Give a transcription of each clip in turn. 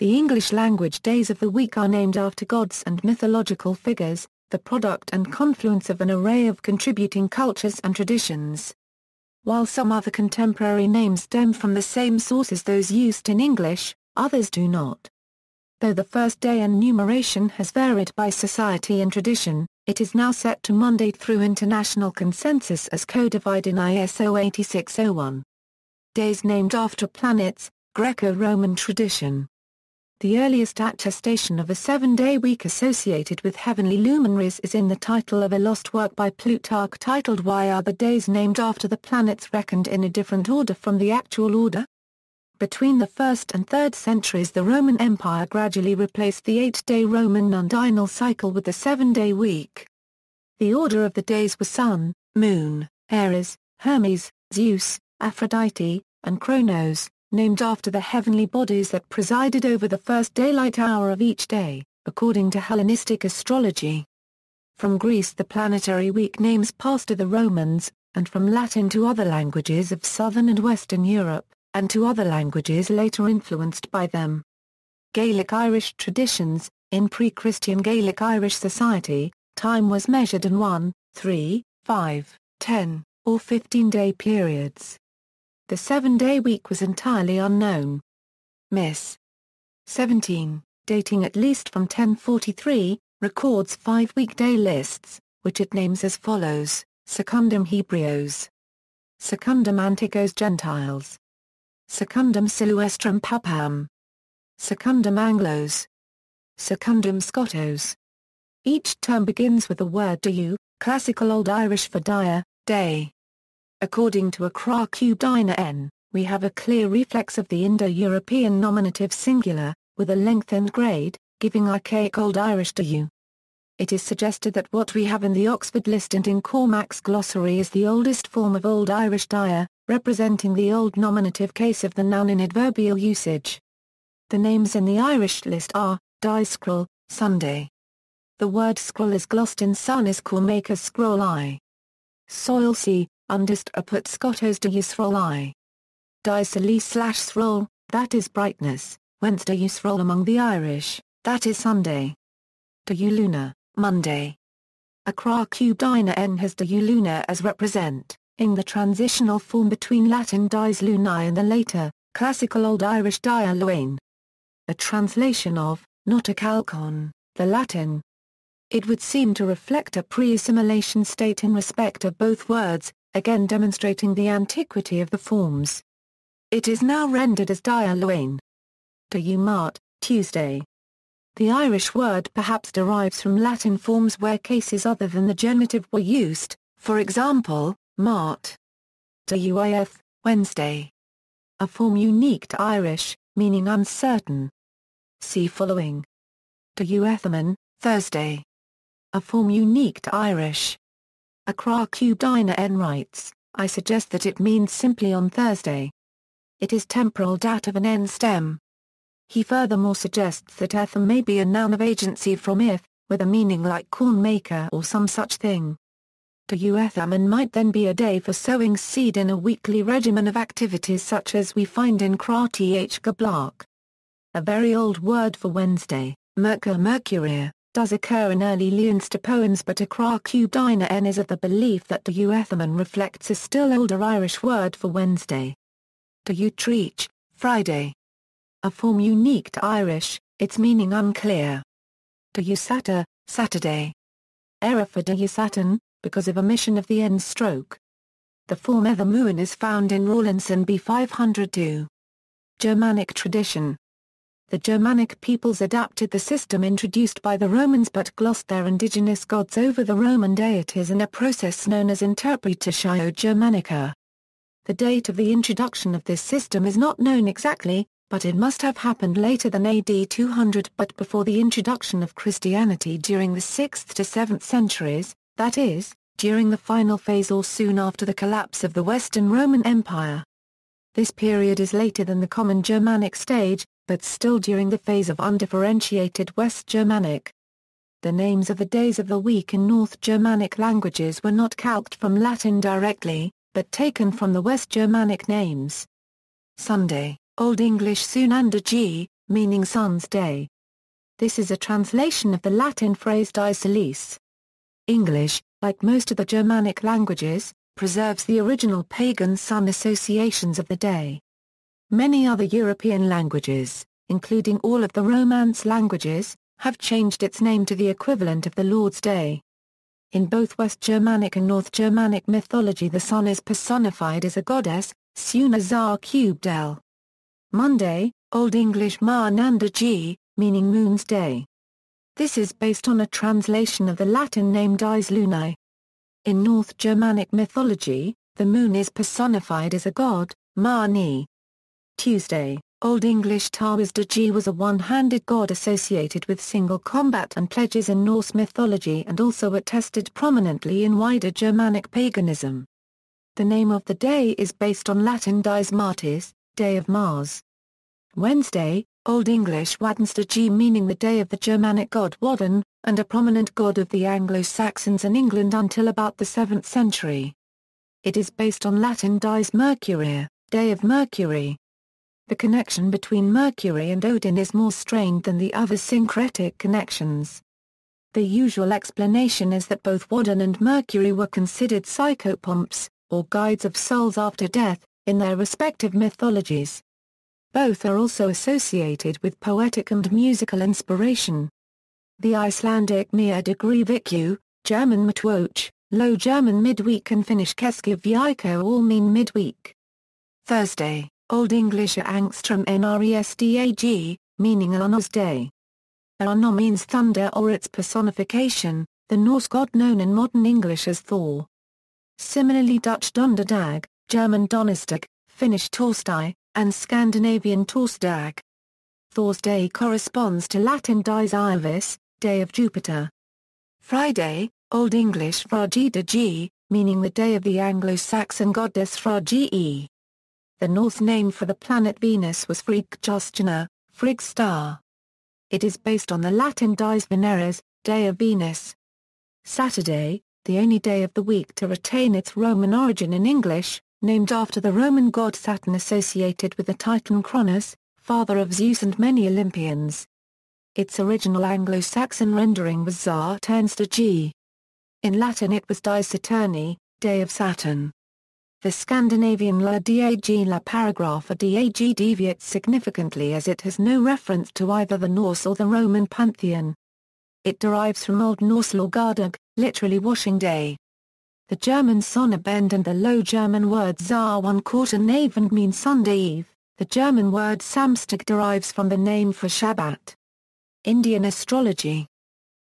The English language days of the week are named after gods and mythological figures, the product and confluence of an array of contributing cultures and traditions. While some other contemporary names stem from the same source as those used in English, others do not. Though the first day and numeration has varied by society and tradition, it is now set to Monday through international consensus as codified in ISO 8601. Days named after planets, Greco-Roman tradition. The earliest attestation of a 7-day week associated with heavenly luminaries is in the title of a lost work by Plutarch titled Why Are the Days Named After the Planets Reckoned in a Different Order from the Actual Order? Between the 1st and 3rd centuries the Roman Empire gradually replaced the 8-day Roman nundinal cycle with the 7-day week. The order of the days was Sun, Moon, Ares, Hermes, Zeus, Aphrodite, and Kronos, named after the heavenly bodies that presided over the first daylight hour of each day, according to Hellenistic astrology. From Greece the planetary week names passed to the Romans, and from Latin to other languages of southern and western Europe, and to other languages later influenced by them. Gaelic Irish traditions. In pre-Christian Gaelic Irish society, time was measured in 1, 3, 5, 10, or 15-day periods. The 7-day week was entirely unknown. Miss 17, dating at least from 1043, records 5 weekday lists, which it names as follows: Secundum Hebreos, Secundum Anticos Gentiles, Secundum Silvestrum Papam, Secundum Anglos, Secundum Scotos. Each term begins with the word du, classical Old Irish for dia, day. According to a Cra-Q-Dina N, we have a clear reflex of the Indo-European nominative singular, with a lengthened grade, giving archaic Old Irish du. It is suggested that what we have in the Oxford list and in Cormac's glossary is the oldest form of Old Irish dia, representing the old nominative case of the noun in adverbial usage. The names in the Irish list are, Discrol, Sunday. The word scroll is glossed in Sanis Cormacus scroll I. Soil C. Undist aput Scotos de Yisrol I. Disoli/Sroll, that is brightness, whence de Yisrol among the Irish, that is Sunday. De Luna, Monday. A Cra-Q-Dina N has de Luna as represent, in the transitional form between Latin dies lunae and the later, classical Old Irish dia luane. A translation of, not a calcon, the Latin. It would seem to reflect a pre-assimilation state in respect of both words, again demonstrating the antiquity of the forms. It is now rendered as dia luane. De Mart, Tuesday. The Irish word perhaps derives from Latin forms where cases other than the genitive were used, for example, Mart. De Wednesday. A form unique to Irish, meaning uncertain. See following. De Thursday. A form unique to Irish. A Cra-Q-Dina N writes, I suggest that it means simply on Thursday. It is temporal dative an N stem. He furthermore suggests that Etham may be a noun of agency from if, with a meaning like corn maker or some such thing. De Ethaman might then be a day for sowing seed in a weekly regimen of activities such as we find in Cra-Th Gablach. A very old word for Wednesday, Mercuria, does occur in early Leinster poems, but a Cra-Q-Dina N is of the belief that de Ethaman reflects a still older Irish word for Wednesday. De Utreach, Friday. A form unique to Irish, its meaning unclear. De Usata, Saturday. Error for de Usatan, because of omission of the N stroke. The form Ethamuin is found in Rawlinson B 502. Germanic tradition. The Germanic peoples adapted the system introduced by the Romans but glossed their indigenous gods over the Roman deities in a process known as Interpretatio Germanica. The date of the introduction of this system is not known exactly, but it must have happened later than AD 200 but before the introduction of Christianity during the 6th to 7th centuries, that is, during the final phase or soon after the collapse of the Western Roman Empire. This period is later than the Common Germanic stage, but still during the phase of undifferentiated West Germanic. The names of the days of the week in North Germanic languages were not calqued from Latin directly, but taken from the West Germanic names. Sunday, Old English Sunanda G, meaning sun's day. This is a translation of the Latin phrase dies solis. English, like most of the Germanic languages, preserves the original pagan sun associations of the day. Many other European languages, including all of the Romance languages, have changed its name to the equivalent of the Lord's Day. In both West Germanic and North Germanic mythology the sun is personified as a goddess, Suna Zar cubed L. Monday, Old English Ma Nanda G, meaning moon's day. This is based on a translation of the Latin name Dies Lunae. In North Germanic mythology, the moon is personified as a god, Ma Ni. Tuesday, Old English Tawis G was a one-handed god associated with single combat and pledges in Norse mythology and also attested prominently in wider Germanic paganism. The name of the day is based on Latin Dies Martis, Day of Mars. Wednesday, Old English Waddenster meaning the day of the Germanic god Wadden, and a prominent god of the Anglo-Saxons in England until about the 7th century. It is based on Latin Dies Mercurii, Day of Mercury. The connection between Mercury and Odin is more strained than the other syncretic connections. The usual explanation is that both Wadden and Mercury were considered psychopomps, or guides of souls after death, in their respective mythologies. Both are also associated with poetic and musical inspiration. The Icelandic Mia degree Viku, German Mittwoch, Low German midweek and Finnish Keskiviikko all mean midweek. Thursday, Old English Angstrom Nrestag, meaning Anna's day. Anna means thunder or its personification, the Norse god known in modern English as Thor. Similarly Dutch Donderdag, German Donnerstag, Finnish Torsdag, and Scandinavian Torsdag. Thor's day corresponds to Latin Dies Iovis, day of Jupiter. Friday, Old English Fragida, meaning the day of the Anglo-Saxon goddess Frigii. The Norse name for the planet Venus was Friggjostjuna, Frigg star. It is based on the Latin Dies Veneris, day of Venus. Saturday, the only day of the week to retain its Roman origin in English, named after the Roman god Saturn associated with the Titan Cronus, father of Zeus and many Olympians. Its original Anglo-Saxon rendering was Zar Ternstag. In Latin it was Dies Saturni, day of Saturn. The Scandinavian La Dag La paragrapha Dag deviates significantly as it has no reference to either the Norse or the Roman pantheon. It derives from Old Norse Lorgardag, literally washing day. The German Sonnabend and the Low German word Zar 1/4 Navend mean Sunday Eve. The German word Samstag derives from the name for Shabbat. Indian astrology.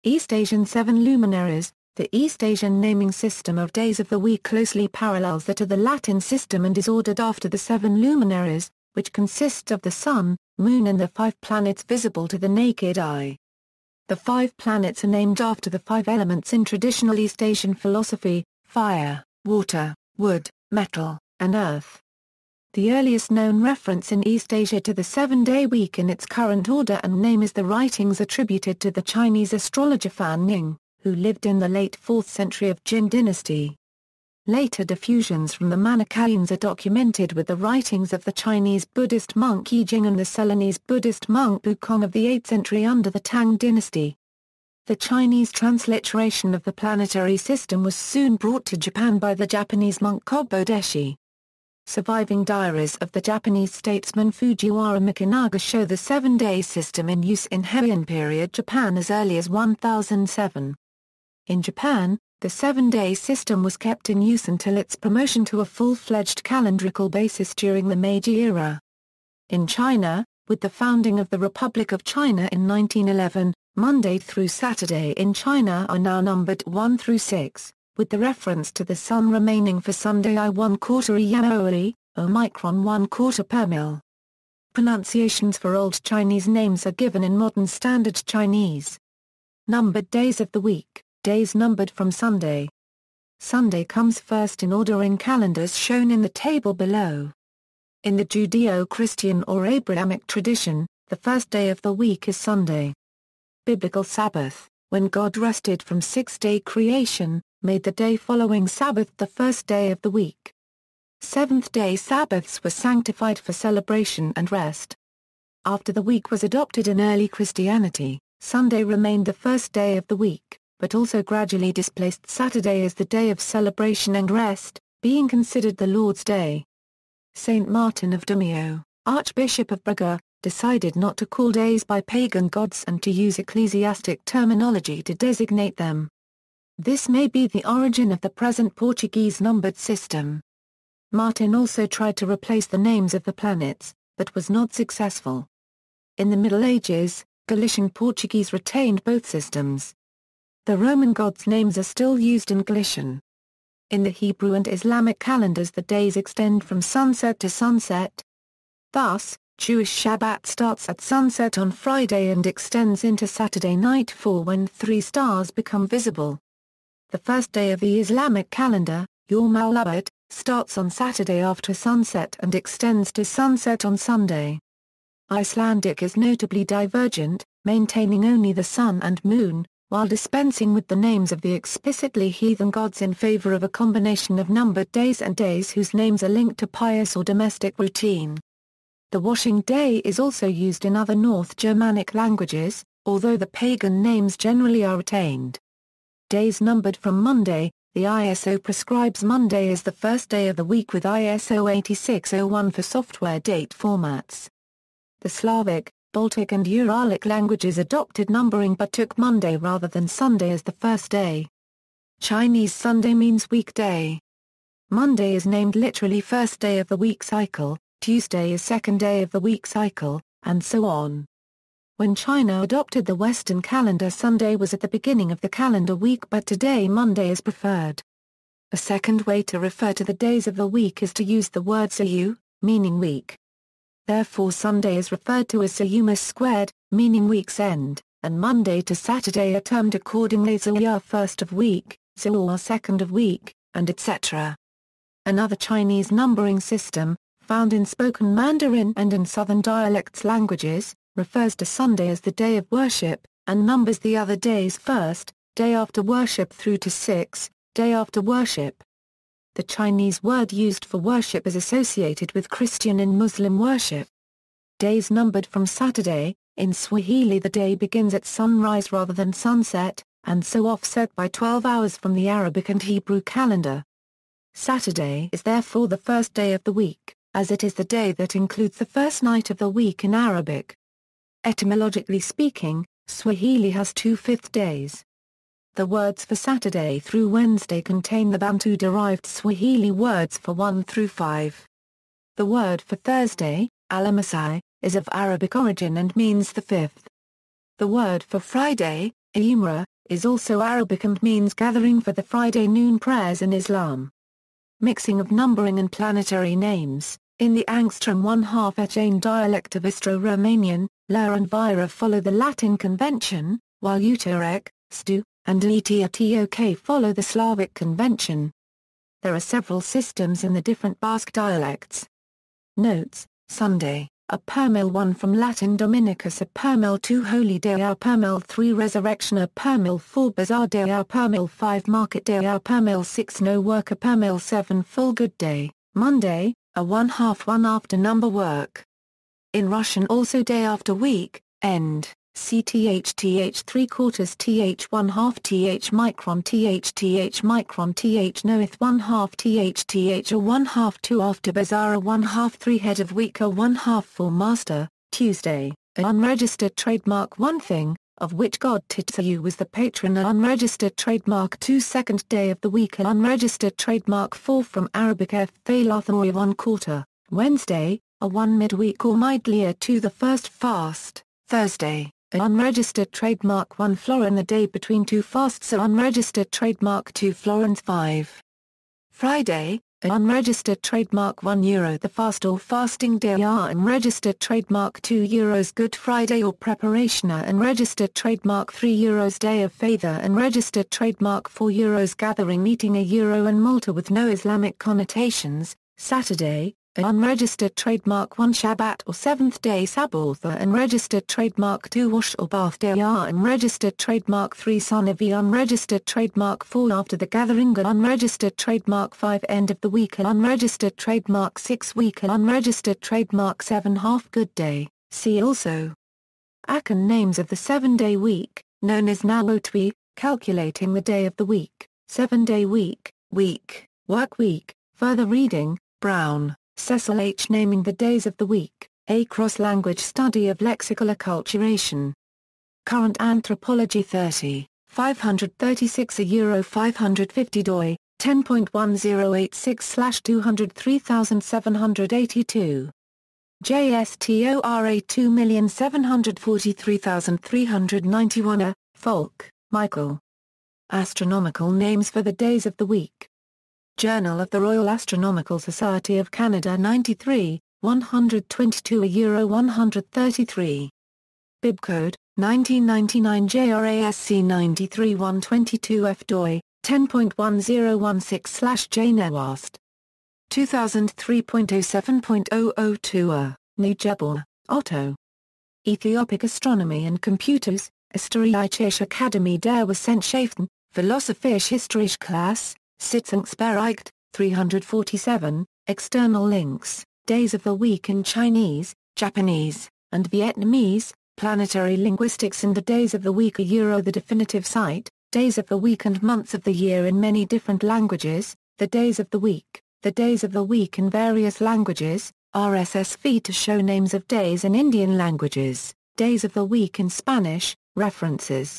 East Asian 7 luminaries. The East Asian naming system of days of the week closely parallels that of the Latin system and is ordered after the 7 luminaries, which consist of the Sun, Moon and the 5 planets visible to the naked eye. The 5 planets are named after the 5 elements in traditional East Asian philosophy: fire, water, wood, metal, and earth. The earliest known reference in East Asia to the 7-day week in its current order and name is the writings attributed to the Chinese astrologer Fan Ning, who lived in the late 4th century of Jin dynasty. Later diffusions from the Manichaeans are documented with the writings of the Chinese Buddhist monk Yi Jing and the Ceylonese Buddhist monk Bukong of the 8th century under the Tang dynasty. The Chinese transliteration of the planetary system was soon brought to Japan by the Japanese monk Kobbo Deshi. Surviving diaries of the Japanese statesman Fujiwara Mikinaga show the 7-day system in use in Heian period Japan as early as 1007. In Japan, the 7-day system was kept in use until its promotion to a full-fledged calendrical basis during the Meiji era. In China, with the founding of the Republic of China in 1911, Monday through Saturday in China are now numbered 1 through 6, with the reference to the sun remaining for Sunday I 1/4 Yaoi, Omicron 1/4 per mil. Pronunciations for Old Chinese names are given in Modern Standard Chinese. Numbered days of the week. Days numbered from Sunday. Sunday comes first in order in calendars shown in the table below. In the Judeo-Christian or Abrahamic tradition, the first day of the week is Sunday. Biblical Sabbath, when God rested from 6-day creation, made the day following Sabbath the first day of the week. Seventh-day Sabbaths were sanctified for celebration and rest. After the week was adopted in early Christianity, Sunday remained the first day of the week, but also gradually displaced Saturday as the day of celebration and rest, being considered the Lord's Day. Saint Martin of Dumio, Archbishop of Braga, decided not to call days by pagan gods and to use ecclesiastic terminology to designate them. This may be the origin of the present Portuguese numbered system. Martin also tried to replace the names of the planets, but was not successful. In the Middle Ages, Galician Portuguese retained both systems. The Roman gods' names are still used in Galician. In the Hebrew and Islamic calendars the days extend from sunset to sunset. Thus, Jewish Shabbat starts at sunset on Friday and extends into Saturday nightfall when 3 stars become visible. The first day of the Islamic calendar, Yawm al-Abad, starts on Saturday after sunset and extends to sunset on Sunday. Icelandic is notably divergent, maintaining only the sun and moon, while dispensing with the names of the explicitly heathen gods in favor of a combination of numbered days and days whose names are linked to pious or domestic routine. The washing day is also used in other North Germanic languages, although the pagan names generally are retained. Days numbered from Monday. The ISO prescribes Monday as the first day of the week with ISO 8601 for software date formats. The Slavic, Baltic and Uralic languages adopted numbering but took Monday rather than Sunday as the first day. Chinese Sunday means weekday. Monday is named literally first day of the week cycle, Tuesday is second day of the week cycle, and so on. When China adopted the Western calendar, Sunday was at the beginning of the calendar week, but today Monday is preferred. A second way to refer to the days of the week is to use the word sayu, meaning week. Therefore Sunday is referred to as sayumas squared, meaning week's end, and Monday to Saturday are termed accordingly Zaya first of week, Zaya second of week, and etc. Another Chinese numbering system, found in spoken Mandarin and in Southern dialects languages, refers to Sunday as the day of worship, and numbers the other days first, day after worship through to 6, day after worship. The Chinese word used for worship is associated with Christian and Muslim worship. Days numbered from Saturday, in Swahili the day begins at sunrise rather than sunset, and so offset by 12 hours from the Arabic and Hebrew calendar. Saturday is therefore the first day of the week, as it is the day that includes the first night of the week in Arabic. Etymologically speaking, Swahili has 2 fifth days. The words for Saturday through Wednesday contain the Bantu-derived Swahili words for 1 through 5. The word for Thursday, Alhamisi, is of Arabic origin and means the 5th. The word for Friday, Ijumra, is also Arabic and means gathering for the Friday noon prayers in Islam. Mixing of numbering and planetary names. In the Angstrom 1/2 Etienne dialect of Istro-Romanian, La and Vira follow the Latin convention, while Uterek, Stu, and Etiatok follow the Slavic convention. There are several systems in the different Basque dialects. Notes: Sunday, a Permil 1 from Latin Dominicus, a Permil 2 Holy Day, a Permil 3 Resurrection, a Permil 4 Bazaar Day, a Permil 5 Market Day, a Permil 6 No Work, a Permil 7 Full Good Day, Monday, a 1/2 1 after number work. In Russian also day after week, end, cth 3/4 th 1/2 th micron th micron th noeth 1/2 th a 1/2 2 after bazaar, a 1/2 3 head of week, a 1/2 4 master, Tuesday, an unregistered trademark 1 thing, of which god Titsayu was the patron, an unregistered trademark 2 second day of the week, an unregistered trademark 4 from Arabic f Thalathoi 1/4, Wednesday, a 1 midweek or midlia 2 the first fast, Thursday, an unregistered trademark 1 florin the day between 2 fasts, an unregistered trademark 2 florins 5. Friday, an unregistered trademark 1 euro the fast or fasting day, unregistered trademark 2 euros Good Friday or preparation, unregistered trademark 3 euros Day of Father, unregistered trademark 4 euros Gathering Meeting, a euro and Malta with no Islamic connotations, Saturday, an unregistered trademark 1 Shabbat or 7th day Sabbath, unregistered trademark 2 Wash or Bath Day, unregistered trademark 3 Sanavi, unregistered trademark 4 After the Gathering, unregistered trademark 5 End of the week, unregistered trademark 6 Week, unregistered trademark 7 Half Good Day, See also. Akan names of the 7-day week, known as Nawotwi, calculating the day of the week, 7-day week, work week. Further reading, Brown, Cecil H. Naming the days of the week, a cross-language study of lexical acculturation. Current Anthropology 30, 536 Euro 550 doi, 10.1086/203782. JSTORA 2743391. Falk, Michael. Astronomical names for the days of the week. Journal of the Royal Astronomical Society of Canada 93, 122 Euro 133. Bibcode, 1999 JRASC 93 122F doi, 10.1016/JNEWAST. 2003.07.002 Nujabur, Otto. Ethiopic Astronomy and Computers, Österreichische Akademie der Wissenschaften, Philosophische Historische Klasse, Sitzungsbericht, 347, external links, days of the week in Chinese, Japanese, and Vietnamese, planetary linguistics and the days of the week Euro the definitive site, days of the week and months of the year in many different languages, the days of the week in various languages, RSS feed to show names of days in Indian languages, days of the week in Spanish, references.